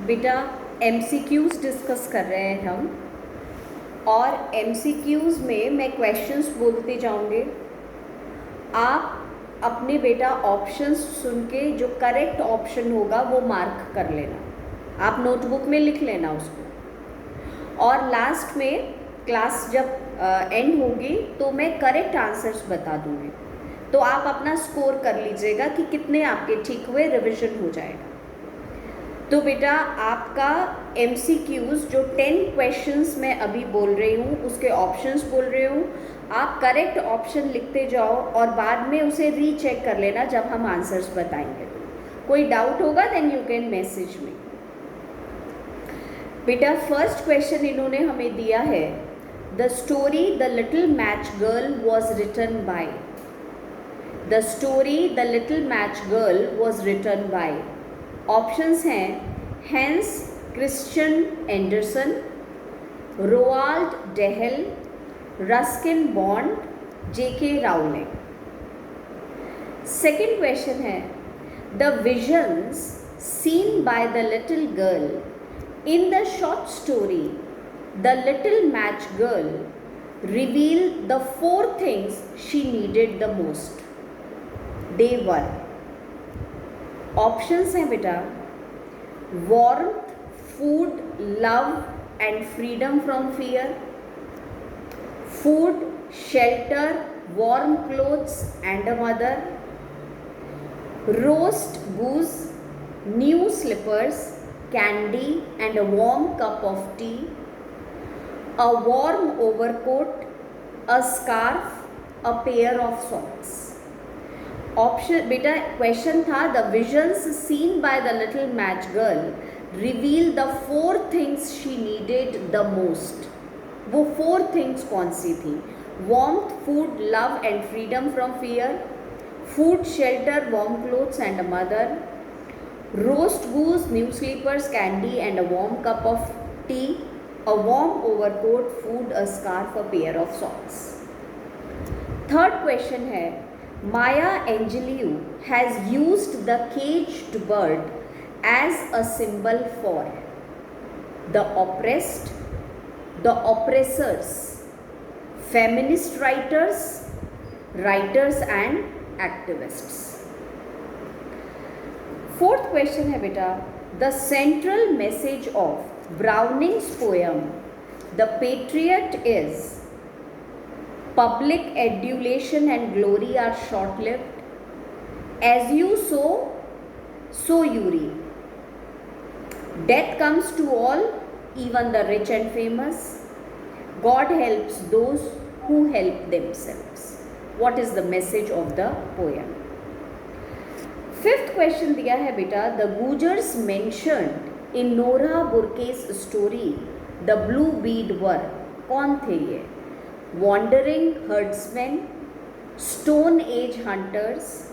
बेटा MCQs discuss कर रहे हैं हम, और MCQs में मैं क्वेश्चंस बोलते जाऊंगे। आप अपने बेटा ऑप्शंस सुन के जो करेक्ट ऑप्शन होगा वो मार्क कर लेना, आप नोटबुक में लिख लेना उसको। और लास्ट में क्लास जब एंड होगी तो मैं करेक्ट आंसर्स बता दूंगी, तो आप अपना स्कोर कर लीजिएगा कि कितने आपके ठीक हुए, रिवीजन हो जाएगा। तो बेटा आपका MCQs जो 10 क्वेश्चंस मैं अभी बोल रही हूँ उसके ऑप्शंस बोल रही हूँ, आप करेक्ट ऑप्शन लिखते जाओ और बाद में उसे रीचेक कर लेना जब हम आंसर्स बताएंगे। कोई डाउट होगा then you can message me. बेटा फर्स्ट क्वेश्चन इन्होंने हमें दिया है, the story the little match girl was written by. The story the little match girl was written by. Options हैं Hans Christian Andersen, Roald Dahl, Ruskin Bond, JK Rowling. Second question है, the visions seen by the little girl in the short story the little match girl reveal the 4 things she needed the most. They were, options हैं बेटा, warmth, food, love and freedom from fear, food, shelter, warm clothes and a mother, roast goose, new slippers, candy and a warm cup of tea, a warm overcoat, a scarf, a pair of socks. Option बेटा question था, the visions seen by the little match girl reveal the 4 things she needed the most. वो 4 things कौन सी थी? Warmth, food, love and freedom from fear, food, shelter, warm clothes and a mother, roast goose, new slippers, candy and a warm cup of tea, a warm overcoat, food, a scarf, a pair of socks. Third question है, Maya Angelou has used the caged bird as a symbol for the oppressed, the oppressors, feminist writers, writers and activists. Fourth question है बेटा, the central message of Browning's poem The Patriot is public adulation and glory are short-lived. As you sow, so you reap. Death comes to all, even the rich and famous. God helps those who help themselves. What is the message of the poem? Fifth question दिया है बेटा, the Gujars mentioned in Nora Burke's story, the blue bead were, कौन थे ये? Wandering herdsmen, Stone Age hunters,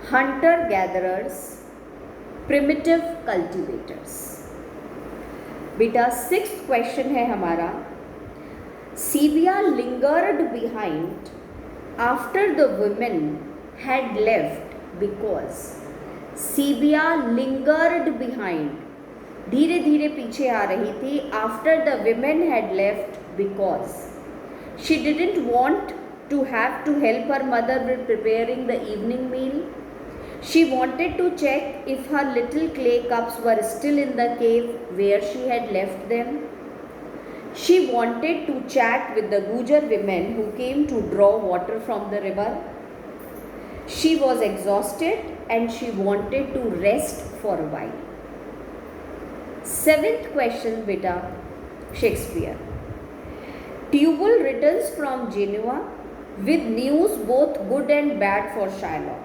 hunter-gatherers, primitive cultivators. बेटा sixth question है हमारा, Sibia lingered behind after the women had left because Sibia lingered behind, धीरे धीरे पीछे आ रही थी, after the women had left because she didn't want to have to help her mother with preparing the evening meal. She wanted to check if her little clay cups were still in the cave where she had left them. She wanted to chat with the Gujar women who came to draw water from the river. She was exhausted and she wanted to rest for a while. Seventh question beta, Shakespeare. Tubal returns from Genoa with news both good and bad for Shylock.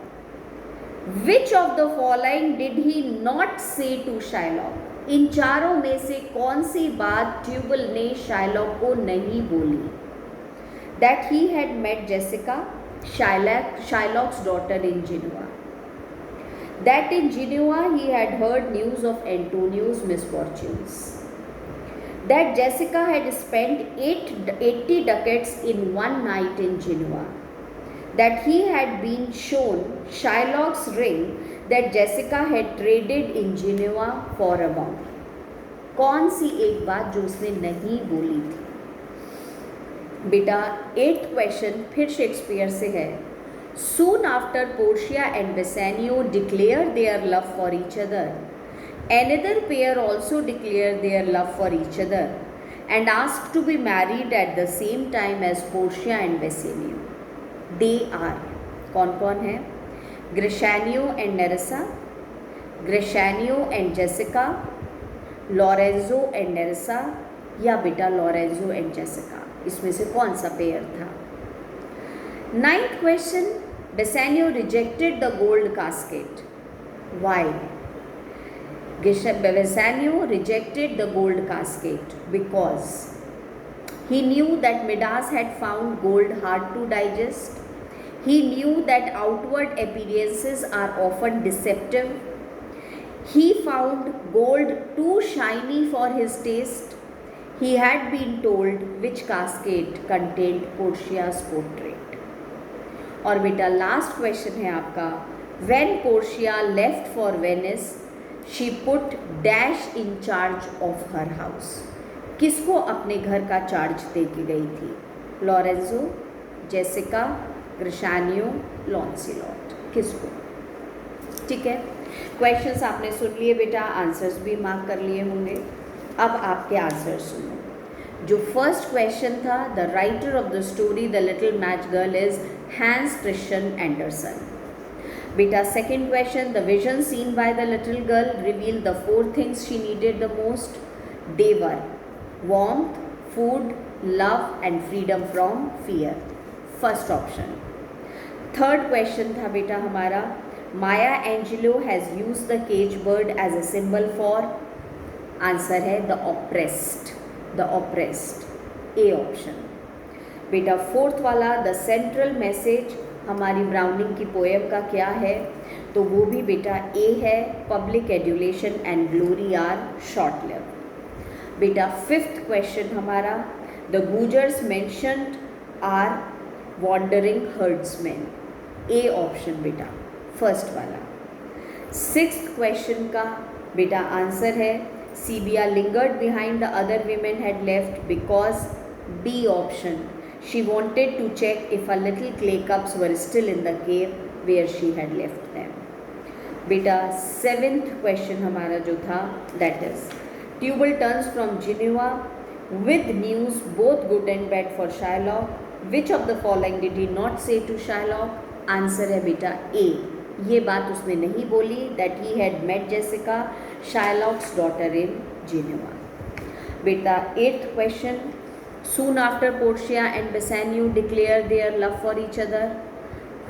Which of the following did he not say to Shylock? इन चारों में से कौन सी बात tubal ने Shylock को नहीं बोली? That he had met Jessica, Shylock's daughter in Genoa. That in Genoa he had heard news of Antonio's misfortunes. That Jessica had spent 80 ducats in one night in Genoa. That he had been shown Shylock's ring that Jessica had traded in Genoa for a bounty. कौन सी एक बात जो उसने नहीं बोली थी? बेटा 8th question फिर शेक्सपियर से है। Soon after Portia and Bassanio declare their love for each other, another pair also declare their love for each other and ask to be married at the same time as Portia and Bassanio. They are, कौन कौन है? Gratiano and Nerissa, Gratiano and Jessica, Lorenzo and Nerissa, या बेटा Lorenzo and Jessica, इसमें से कौन सा pair था? 9th question, Bassanio rejected the gold casket. Why? Bassanio rejected the gold casket because he knew that Midas had found gold hard to digest. He knew that outward appearances are often deceptive. He found gold too shiny for his taste. He had been told which casket contained Portia's portrait. और बेटा last question है आपका, When Portia left for Venice, she put dash in charge of her house. किसको अपने घर का charge दे के गई थी? लॉरेंजो, जेसिका, ग्रेशानियो, लॉन्सिलॉट, किसको? ठीक है, क्वेश्चंस आपने सुन लिए बेटा, आंसर्स भी मार्क कर लिए होंगे। अब आपके आंसर सुनो। जो फर्स्ट क्वेश्चन था, the writer of the story the little match girl is Hans Christian Andersen. बेटा second question, the vision seen by the little girl reveal the 4 things she needed the most. They were warmth, food, love and freedom from fear. First option. Third question था बेटा हमारा, Maya Angelou has use the cage bird as a symbol for, answer है the oppressed, the oppressed, A option. बेटा fourth वाला, the central message हमारी Browning की poem का क्या है, तो वो भी बेटा ए है, public education and glory are short lived. बेटा फिफ्थ क्वेश्चन हमारा, the Gujars mentioned are wandering herdsmen, A option बेटा फर्स्ट वाला। सिक्स्थ क्वेश्चन का बेटा आंसर है, Sibia lingered behind the other women had left because, B option, she wanted to check if a little clay cups were still in the cave where she had left them. बेटा seventh question हमारा जो था, that is Tubal turns from Geneva with news both good and bad for Shylock, which of the following did he not say to Shylock, answer है बेटा A, ये बात उसने नहीं बोली, that he had met Jessica Shylock's daughter in Geneva. बेटा eighth question, soon after Portia and Bassanio declare their love for each other,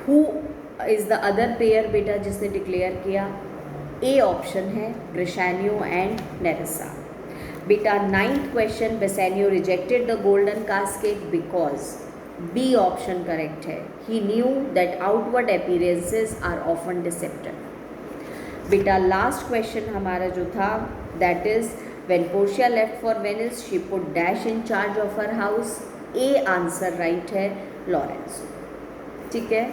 who is the other pair बेटा जिसने डिक्लेयर किया, ए ऑप्शन है ग्रेशानियो एंड नेरेसा। बेटा ninth question, Bassanio rejected the golden casket because, B option correct है, he knew that outward appearances are often deceptive. बेटा last question हमारा जो था, that is when Portia left for Venice she put dash in charge of her house, A answer right है Lawrence. ठीक है,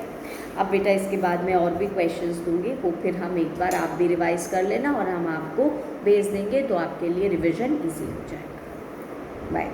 अब बेटा इसके बाद में और भी क्वेश्चंस दूंगी, वो फिर हम एक बार आप भी रिवाइज कर लेना और हम आपको भेज देंगे, तो आपके लिए रिवीजन इजी हो जाएगा। बाय।